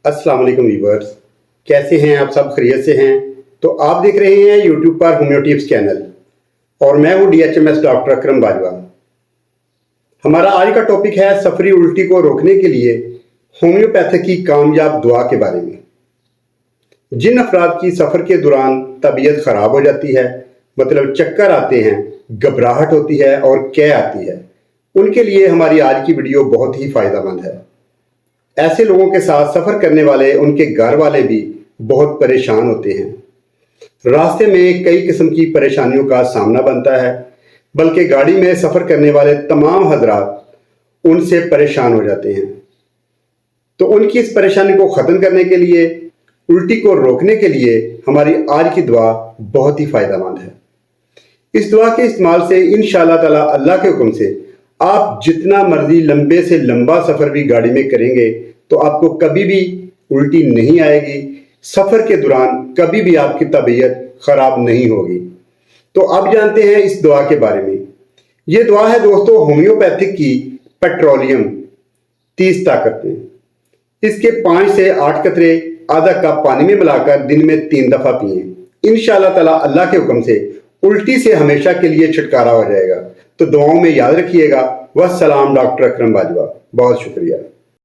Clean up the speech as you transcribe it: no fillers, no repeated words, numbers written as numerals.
अस्सलाम वालेकुम व्यूअर्स, कैसे हैं आप सब? खैरियत से हैं? तो आप देख रहे हैं यूट्यूब पर होम्यो टिप्स चैनल और मैं हूं DHMS डॉक्टर अकरम बाजवा। हमारा आज का टॉपिक है सफरी उल्टी को रोकने के लिए होम्योपैथिक की कामयाब दुआ के बारे में। जिन अफराद की सफ़र के दौरान तबीयत ख़राब हो जाती है, मतलब चक्कर आते हैं, घबराहट होती है और कै आती है, उनके लिए हमारी आज की वीडियो बहुत ही फ़ायदेमंद है। ऐसे लोगों के साथ सफ़र करने वाले उनके घर वाले भी बहुत परेशान होते हैं। रास्ते में कई किस्म की परेशानियों का सामना बनता है, बल्कि गाड़ी में सफ़र करने वाले तमाम हजरात उनसे परेशान हो जाते हैं। तो उनकी इस परेशानी को ख़त्म करने के लिए, उल्टी को रोकने के लिए हमारी आज की दुआ बहुत ही फ़ायदेमंद है। इस दुआ के इस्तेमाल से इंशाअल्लाह ताला अल्लाह के हुक्म से आप जितना मर्जी लंबे से लंबा सफ़र भी गाड़ी में करेंगे तो आपको कभी भी उल्टी नहीं आएगी। सफ़र के दौरान कभी भी आपकी तबीयत ख़राब नहीं होगी। तो अब जानते हैं इस दुआ के बारे में। ये दुआ है दोस्तों होम्योपैथिक की पेट्रोलियम 30 ताकतें। इसके 5 से 8 कतरे आधा कप पानी में मिलाकर दिन में 3 दफ़ा पिएं। इंशाअल्लाह ताला अल्लाह के हुक्म से उल्टी से हमेशा के लिए छुटकारा हो जाएगा। तो दुआओं में याद रखिएगा। वस्सलाम, डॉक्टर अकरम बाजवा। बहुत शुक्रिया।